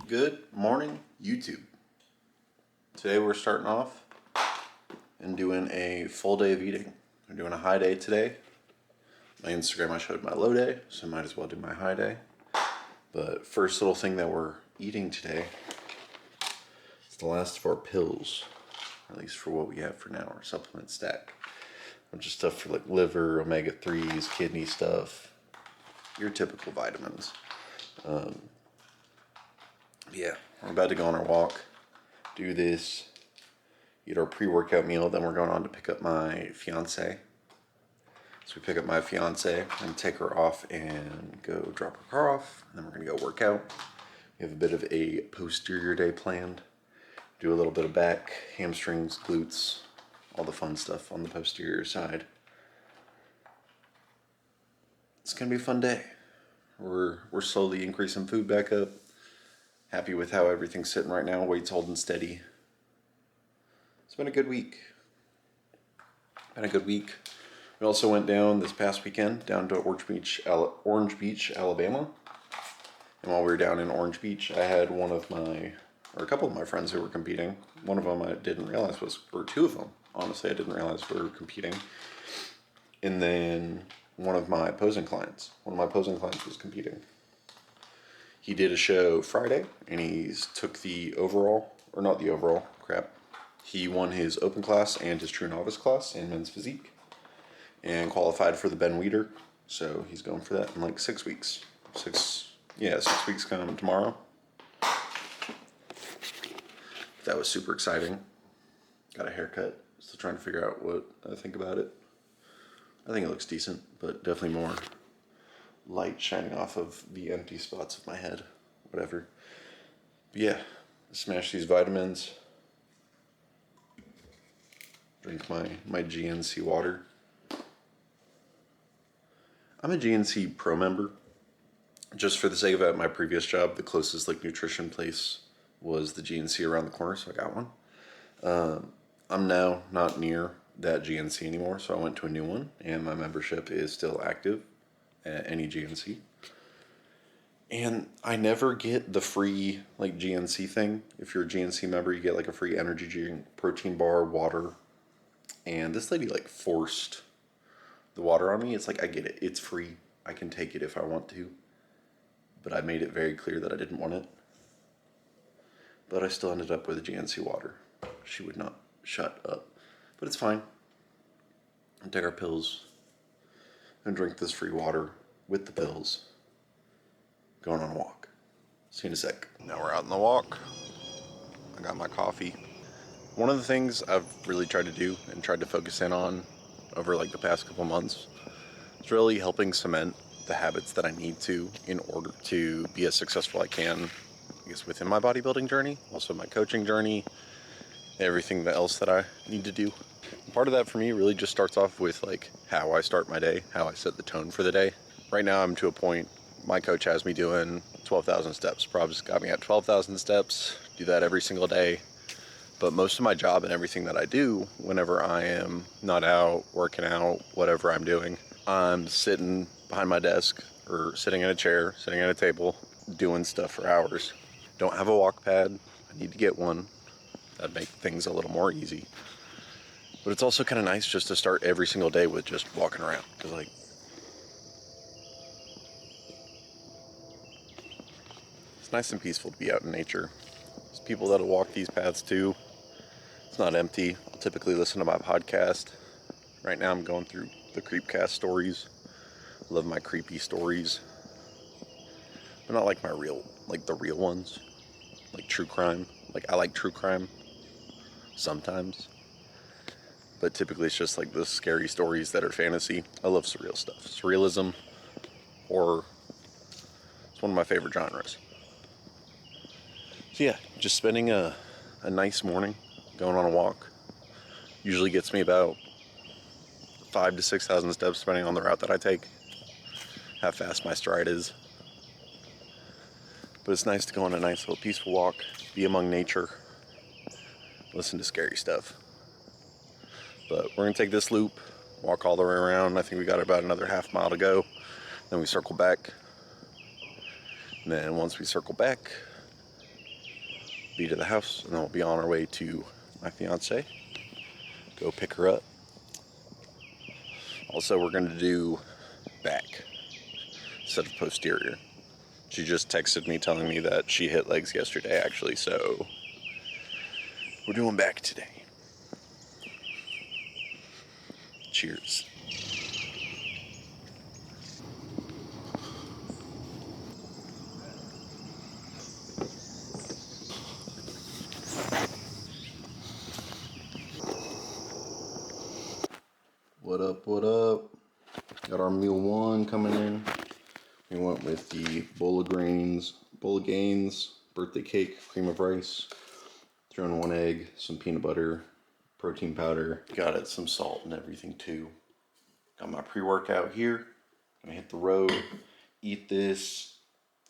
Good morning, YouTube. Today we're starting off and doing a full day of eating. We're doing a high day today. My Instagram, I showed my low day, so I might as well do my high day. But first little thing that we're eating today is the last of our pills, at least for what we have for now, our supplement stack. Bunch of stuff for like liver, omega-3s, kidney stuff, your typical vitamins. Yeah, we're about to go on our walk, do this, eat our pre-workout meal, then we're going on to pick up my fiance. So we pick up my fiance and take her off and go drop her car off, and then we're gonna go work out. We have a bit of a posterior day planned. Do a little bit of back, hamstrings, glutes, all the fun stuff on the posterior side. It's gonna be a fun day. We're slowly increasing food back up. Happy with how everything's sitting right now. Weight's holding steady. It's been a good week. We also went down this past weekend down to Orange Beach, Alabama. And while we were down in Orange Beach, I had a couple of my friends who were competing. One of them I didn't realize or two of them, honestly, I didn't realize were competing. And then one of my opposing clients was competing. He did a show Friday, and he took he won his open class and his true novice class in men's physique, and qualified for the Ben Weider, so he's going for that in like 6 weeks. 6 weeks coming tomorrow. That was super exciting. Got a haircut, still trying to figure out what I think about it. I think it looks decent, but definitely more light shining off of the empty spots of my head, whatever. But yeah, smash these vitamins, drink my GNC water. I'm a GNC Pro member. Just for the sake of it, at my previous job, the closest nutrition place was the GNC around the corner, so I got one. I'm now not near that GNC anymore, so I went to a new one, and my membership is still active at any GNC. And I never get the free GNC thing. If you're a GNC member, you get a free energy drink, protein bar, water. And this lady forced the water on me. It's I get it. It's free. I can take it if I want to. But I made it very clear that I didn't want it. But I still ended up with a GNC water. She would not shut up. But it's fine. I'll take our pills and drink this free water with the pills. Going on a walk. See you in a sec. Now we're out on the walk. I got my coffee. One of the things I've really tried to do and tried to focus in on over the past couple months is really helping cement the habits that I need to in order to be as successful as I can, I guess, within my bodybuilding journey, also my coaching journey, everything else that I need to do. Part of that for me really just starts off with how I start my day, how I set the tone for the day. Right now I'm to a point, my coach has me doing 12,000 steps. Prob's got me at 12,000 steps, do that every single day. But most of my job and everything that I do, whenever I am not out, working out, whatever I'm doing, I'm sitting behind my desk or sitting in a chair, sitting at a table, doing stuff for hours. Don't have a walk pad. I need to get one. That'd make things a little more easy. But it's also kind of nice just to start every single day with just walking around. Because it's nice and peaceful to be out in nature. There's people that'll walk these paths too. It's not empty. I'll typically listen to my podcast. Right now I'm going through the Creepcast stories. Love my creepy stories. But not my real, the real ones. True crime. I like true crime. Sometimes. But typically it's just the scary stories that are fantasy. I love surreal stuff. Surrealism, horror. It's one of my favorite genres. So yeah, just spending a nice morning going on a walk. Usually gets me about 5,000 to 6,000 steps depending on the route that I take. How fast my stride is. But it's nice to go on a nice little peaceful walk, be among nature, listen to scary stuff. But we're going to take this loop, walk all the way around. I think we got about another half-mile to go. Then we circle back. And then once we circle back, be to the house, and then we'll be on our way to my fiance. Go pick her up. Also, we're going to do back instead of posterior. She just texted me telling me that she hit legs yesterday, actually, so we're doing back today. Cheers. What up, what up? Got our meal one coming in. We went with the bowl of gains, birthday cake, cream of rice, throw in 1 egg, some peanut butter, protein powder. Got it, some salt and everything too. Got my pre-workout here. Gonna hit the road, eat this,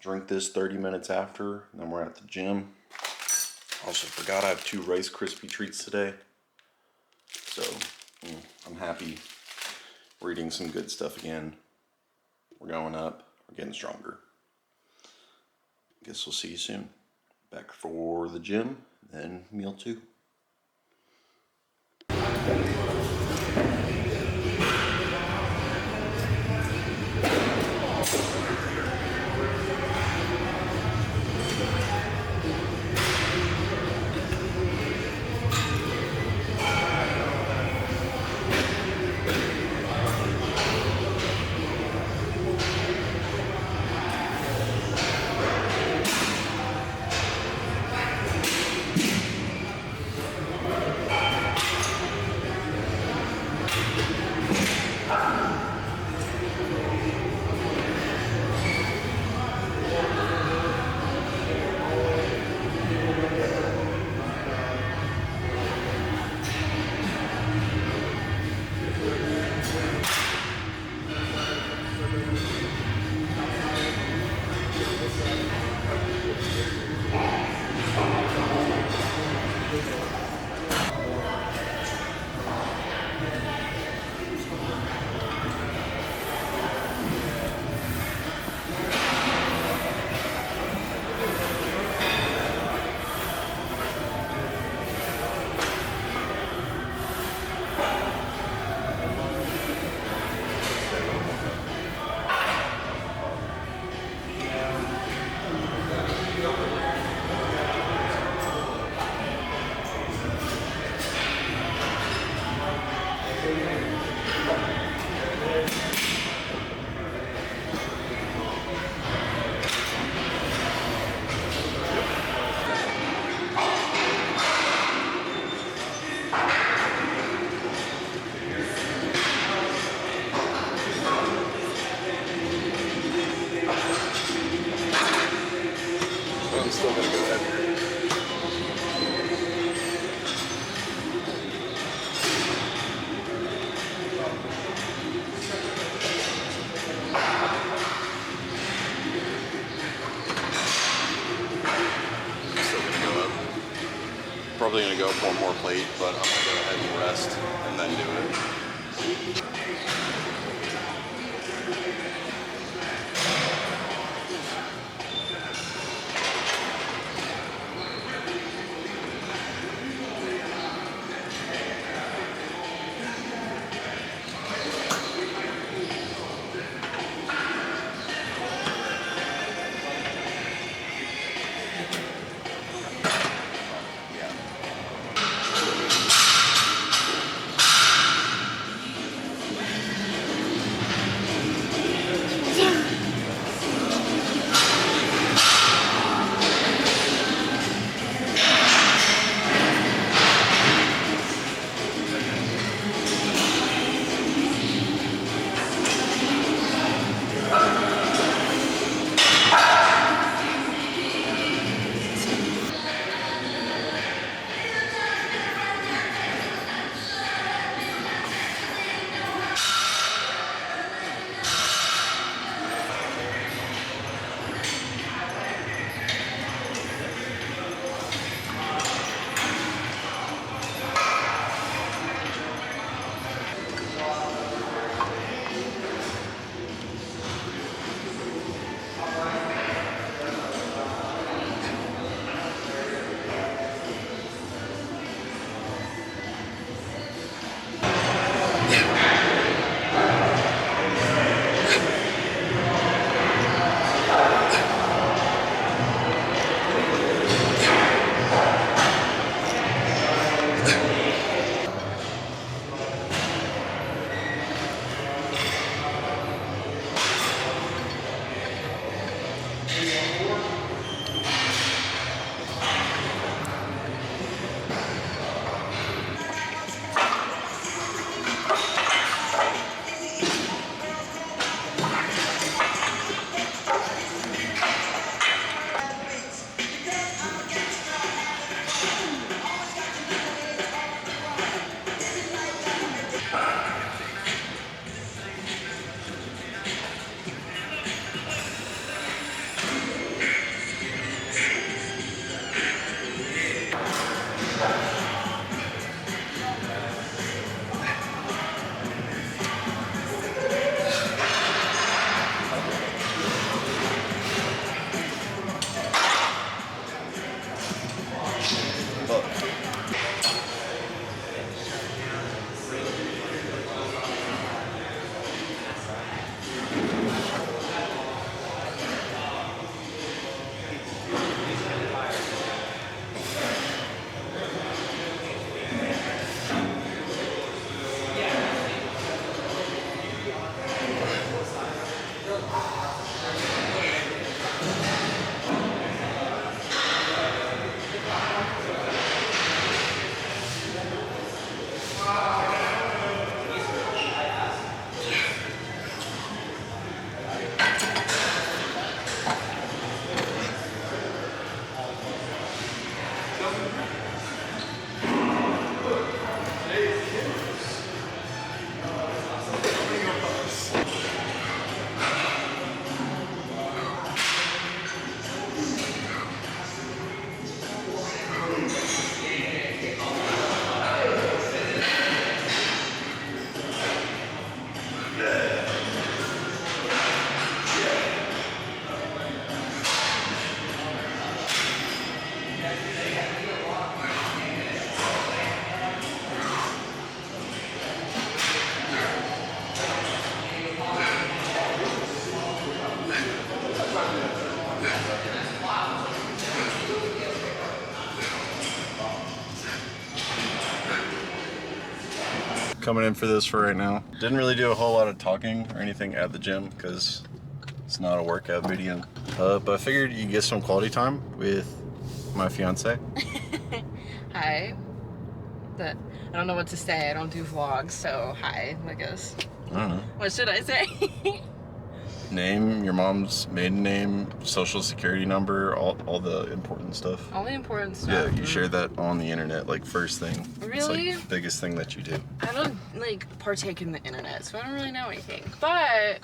drink this 30 minutes after, and then we're at the gym. Also forgot I have 2 Rice Krispie treats today. So I'm happy. We're eating some good stuff again. We're going up. We're getting stronger. Guess we'll see you soon. Back for the gym, then meal 2. I'm still gonna go heavier. Still gonna go up. Probably gonna go up 1 more plate, but I'm gonna go ahead and rest and then do it. coming in for this for right now. Didn't really do a whole lot of talking or anything at the gym because it's not a workout video. But I figured you get some quality time with my fiance. Hi. I don't know what to say. I don't do vlogs, so hi, I guess. I don't know. What should I say? Name, your mom's maiden name, social security number, all the important stuff. All the important stuff. Yeah, you share that on the internet, like first thing. Really? It's like the biggest thing that you do. I don't like partake in the internet, so I don't really know anything. But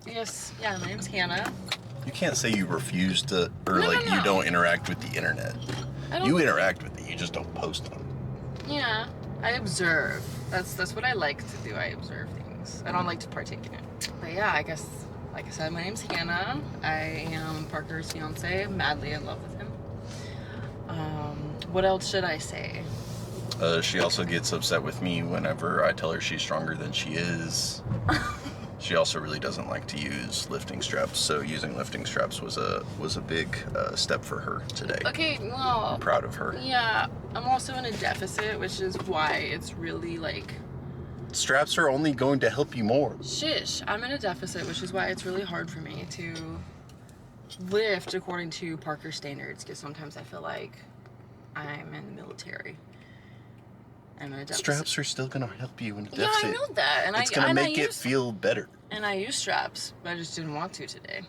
yes, yeah, my name's Hannah. You can't say you refuse to, or No, like no. you don't interact with the internet. You interact with it, you just don't post on it. Yeah, I observe. That's what I like to do. I observe things. I don't like to partake in it. But yeah, I guess, like I said, my name's Hannah. I am Parker's fiance. I'm madly in love with him. What else should I say? She also gets upset with me whenever I tell her she's stronger than she is. She also really doesn't like to use lifting straps, so using lifting straps was a big step for her today. Okay, well, I'm proud of her. Yeah, I'm also in a deficit, which is why it's really like... Straps are only going to help you more. Shish, I'm in a deficit, which is why it's really hard for me to lift according to Parker standards, because sometimes I feel like I'm in the military. I'm in a deficit. Straps are still going to help you in a deficit. Yeah, I know that. And it's going to make it feel better. And I use straps, but I just didn't want to today.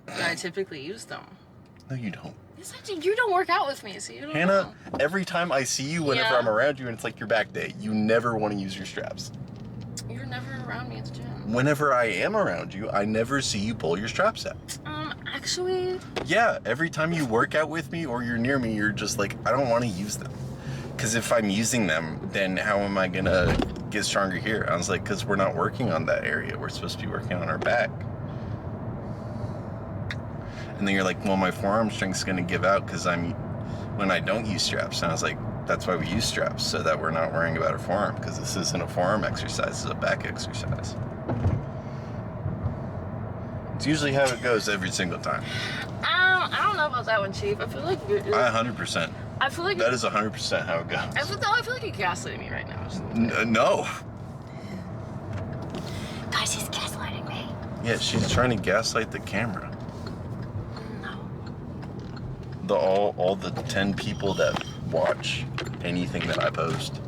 But I typically use them. No, you don't. Yes, I do. You don't work out with me, so you don't Hannah, know. every time I see you, whenever I'm around you and it's like your back day, you never want to use your straps. You're never around me at the gym. Whenever I am around you, I never see you pull your straps out. Actually... Yeah, every time you work out with me or you're near me, you're just like, I don't want to use them. Because if I'm using them, then how am I going to get stronger here? I was like, because we're not working on that area. We're supposed to be working on our back. And then you're like, well, my forearm strength's going to give out because when I don't use straps. And I was like, that's why we use straps, so that we're not worrying about our forearm, because this isn't a forearm exercise, it's a back exercise. It's usually how it goes every single time. I don't know about that one, Chief. I feel like... 100%. I feel like... That is 100% how it goes. I feel like you're gaslighting me right now. No. Guys, he's gaslighting me. Yeah, she's trying to gaslight the camera. No. All the 10 people that watch anything that I post.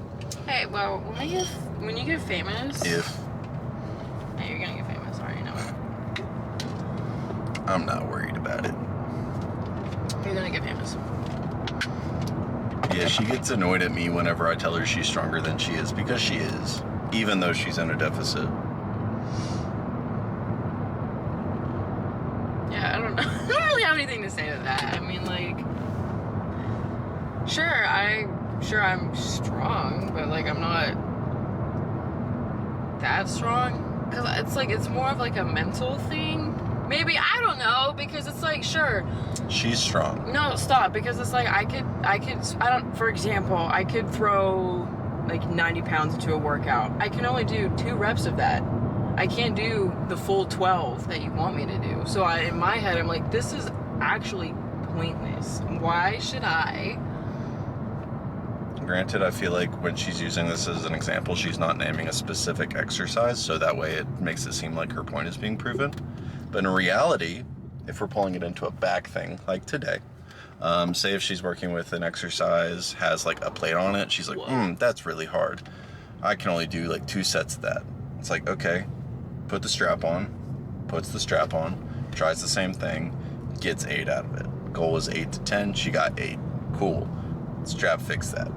Hey, well, when you get famous... If... Yeah, you're gonna get famous, I already know it. I'm not worried about it. You're gonna get famous. Yeah, she gets annoyed at me whenever I tell her she's stronger than she is, because she is, even though she's in a deficit. Yeah, I don't know. I don't really have anything to say to that. I mean, like, sure I'm strong, but like I'm not that strong. Cause it's like, it's more of like a mental thing. Maybe, I don't know, because it's like, sure. She's strong. No, stop, because it's like, for example, I could throw like 90 pounds into a workout. I can only do 2 reps of that. I can't do the full 12 that you want me to do. So in my head, I'm like, this is actually pointless. Why should I? Granted, I feel like when she's using this as an example, she's not naming a specific exercise, so that way it makes it seem like her point is being proven. But in reality, if we're pulling it into a back thing, like today, say if she's working with an exercise, has like a plate on it, she's like, that's really hard. I can only do like 2 sets of that. It's like, okay, put the strap on, puts the strap on, tries the same thing, gets 8 out of it. Goal was 8 to 10, she got 8. Cool. Strap fixed that.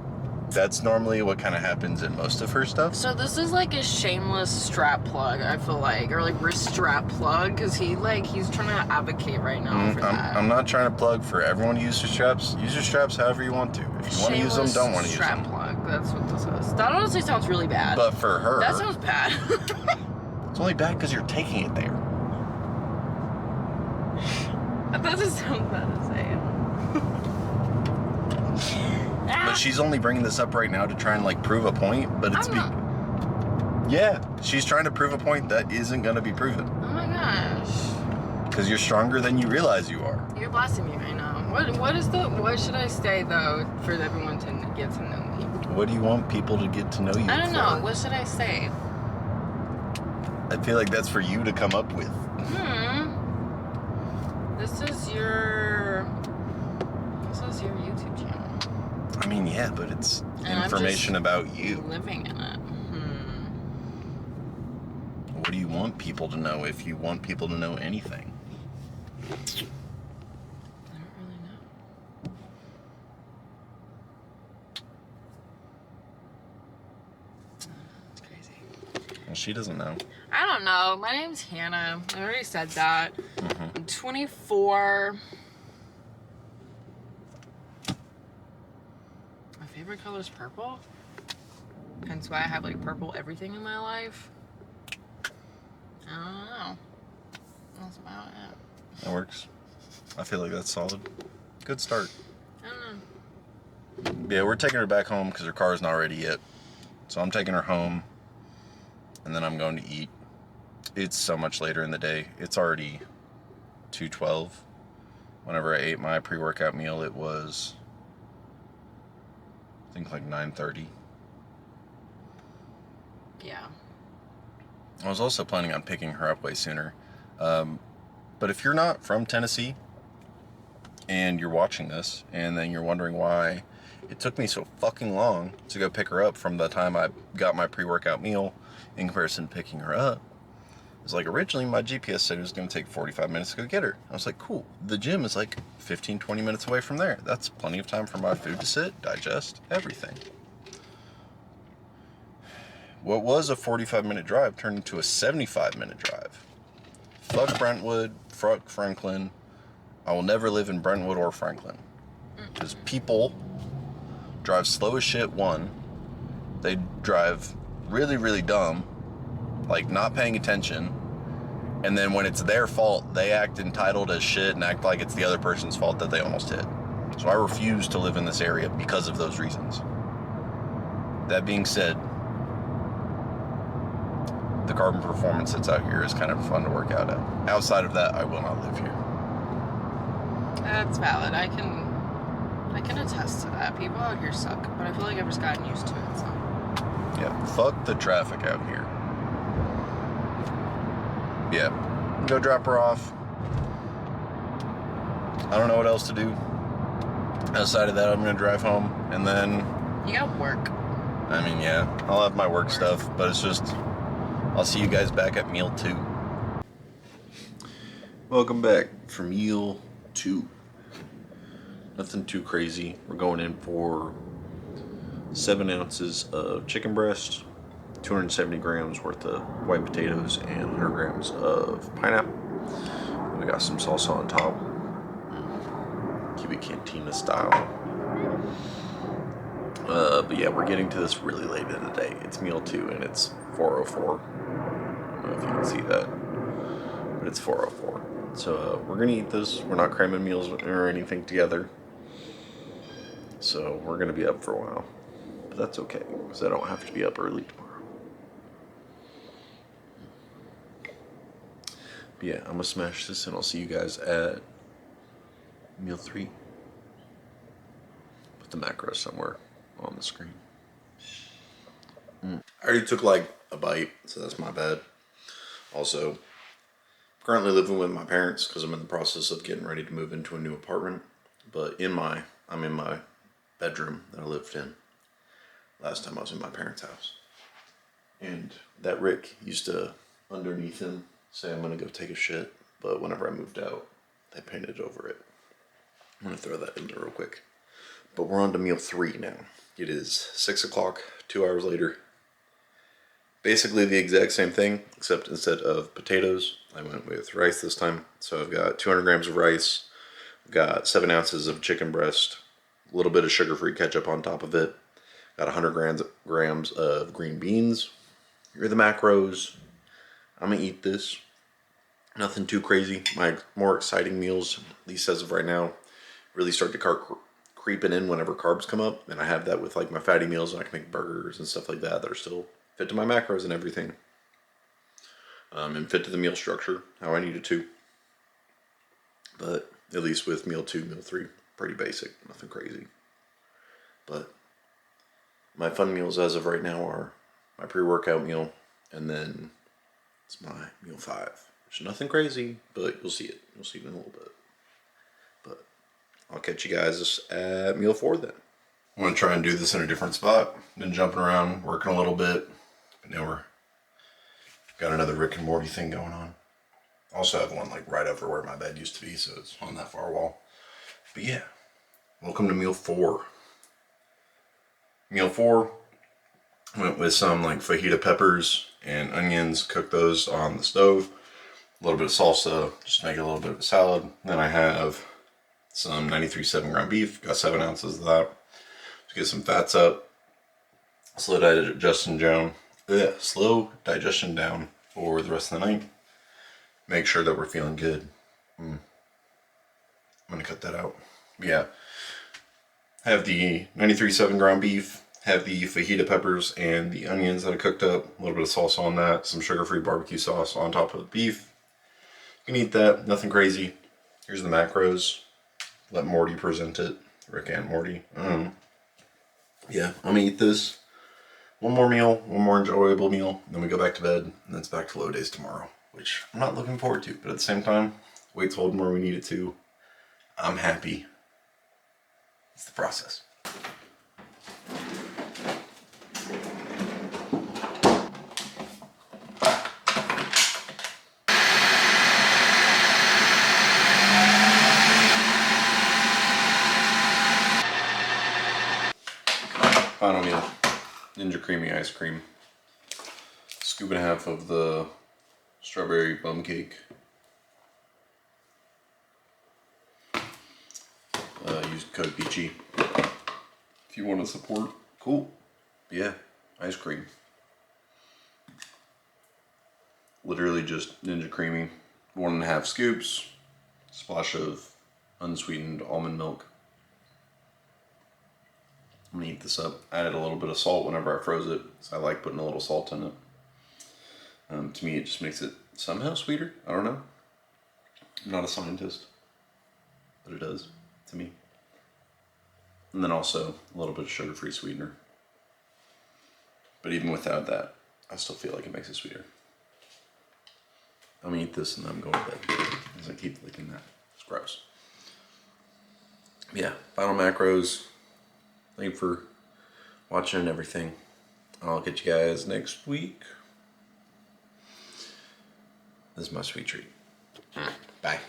That's normally what kind of happens in most of her stuff. So this is like a shameless strap plug, I feel like, or like wrist strap plug, because he's trying to advocate right now for that. I'm not trying to plug for everyone to use your straps. Use your straps however you want to. If you want to use them, don't want to use them. Strap plug, that's what this is. That honestly sounds really bad. But for her... That sounds bad. It's only bad because you're taking it there. That doesn't sound bad to say. But she's only bringing this up right now to try and like prove a point, but it's yeah, she's trying to prove a point that isn't going to be proven. Oh my gosh. Because you're stronger than you realize you are. You're blasting me right now. What should I say though for everyone to get to know me? What do you want people to get to know you I don't know. for? What should I say? I feel like that's for you to come up with. This is your YouTube channel. I mean, yeah, but it's And information about you. Living in it. What do you want people to know if you want people to know anything? I don't really know. It's crazy. Well, she doesn't know. I don't know. My name's Hannah. I already said that. I'm 24. My favorite color is purple. Hence why I have like purple everything in my life. I don't know. That's about it. That works. I feel like that's solid. Good start. I don't know. Yeah, we're taking her back home because her car's not ready yet. So I'm taking her home, and then I'm going to eat. It's so much later in the day. It's already 2:12. Whenever I ate my pre-workout meal, it was, I think, like 9:30. Yeah. I was also planning on picking her up way sooner. But if you're not from Tennessee and you're watching this and then you're wondering why it took me so fucking long to go pick her up from the time I got my pre-workout meal in comparison to picking her up, it's like originally my GPS said it was going to take 45 minutes to go get her. I was like, cool. The gym is like 15, 20 minutes away from there. That's plenty of time for my food to sit, digest, everything. What was a 45-minute drive turned into a 75-minute drive. Fuck Brentwood, fuck Franklin. I will never live in Brentwood or Franklin. Because people drive slow as shit, one. They drive really, really dumb, like not paying attention. And then when it's their fault, they act entitled as shit and act like it's the other person's fault that they almost hit. So I refuse to live in this area because of those reasons. That being said, the carbon performance that's out here is kind of fun to work out at. Outside of that, I will not live here. That's valid. I can attest to that. People out here suck, but I feel like I've just gotten used to it, so. Yeah, fuck the traffic out here. Yeah, go drop her off. I don't know what else to do. Outside of that, I'm gonna drive home, and then... You got work. I mean, yeah, I'll have my work stuff, but it's just... I'll see you guys back at meal 2. Welcome back for meal 2. Nothing too crazy. We're going in for 7 ounces of chicken breast, 270 grams worth of white potatoes, and 100 grams of pineapple. We got some salsa on top. Keep it cantina style. But yeah, we're getting to this really late in the day. It's meal 2 and it's 4:04. I don't know if you can see that, but it's 4:04. So we're gonna eat this. We're not cramming meals or anything together. So we're gonna be up for a while, but that's okay because I don't have to be up early tomorrow. But yeah, I'm gonna smash this and I'll see you guys at meal 3. Put the macros somewhere on the screen. I already took like a bite, so that's my bad. Also, currently living with my parents because I'm in the process of getting ready to move into a new apartment. But I'm in my bedroom that I lived in last time I was in my parents' house. And that Rick used to, underneath him, say I'm gonna go take a shit. But whenever I moved out, they painted over it. I'm gonna throw that in there real quick. But we're on to meal 3 now. It is 6 o'clock, 2 hours later. Basically the exact same thing, except instead of potatoes, I went with rice this time. So I've got 200 grams of rice, I've got 7 ounces of chicken breast, a little bit of sugar-free ketchup on top of it, got 100 grams of green beans. Here are the macros. I'm gonna eat this. Nothing too crazy. My more exciting meals, at least as of right now, really start to creeping in whenever carbs come up, and I have that with like my fatty meals, and I can make burgers and stuff like that are still fit to my macros and everything, and fit to the meal structure how I need it to. But at least with meal 2, meal 3, pretty basic, nothing crazy. But My fun meals as of right now are my pre-workout meal, and then it's my meal 5, which is nothing crazy, but you'll see it. You'll see it in a little bit. But I'll catch you guys at meal 4 then. I'm gonna try and do this in a different spot. Been jumping around, working a little bit, but now we're got another Rick and Morty thing going on. Also have one like right over where my bed used to be, so it's on that far wall. But yeah, welcome to meal 4. Meal 4 went with some like fajita peppers and onions, cooked those on the stove. A little bit of salsa, just make it a little bit of a salad. Then I have some 93.7 ground beef, got 7 ounces of that. To get some fats up, slow digestion down for the rest of the night. Make sure that we're feeling good. I'm gonna cut that out. But yeah, have the 93.7 ground beef, have the fajita peppers and the onions that I cooked up, a little bit of salsa on that, some sugar-free barbecue sauce on top of the beef. You can eat that, nothing crazy. Here's the macros. Let Morty present it. Rick and Morty. Yeah, I'm gonna eat this. One more meal, one more enjoyable meal, then we go back to bed, and then it's back to low days tomorrow, which I'm not looking forward to, but at the same time, weight's holding where we need it to. I'm happy. It's the process. Final meal, Ninja Creamy ice cream. Scoop and a half of the strawberry bum cake. Use code Peachy if you want to support. Cool. Yeah, ice cream. Literally just Ninja Creamy. 1.5 scoops. Splash of unsweetened almond milk. I'm gonna eat this up. I added a little bit of salt whenever I froze it, so I like putting a little salt in it. To me, it just makes it somehow sweeter. I don't know. I'm not a scientist, but it does to me. And then also a little bit of sugar-free sweetener. But even without that, I still feel like it makes it sweeter. I'm gonna eat this and then I'm going to bed because I keep licking that. It's gross. Yeah, final macros. Thank you for watching and everything. I'll catch you guys next week. This is my sweet treat. Bye.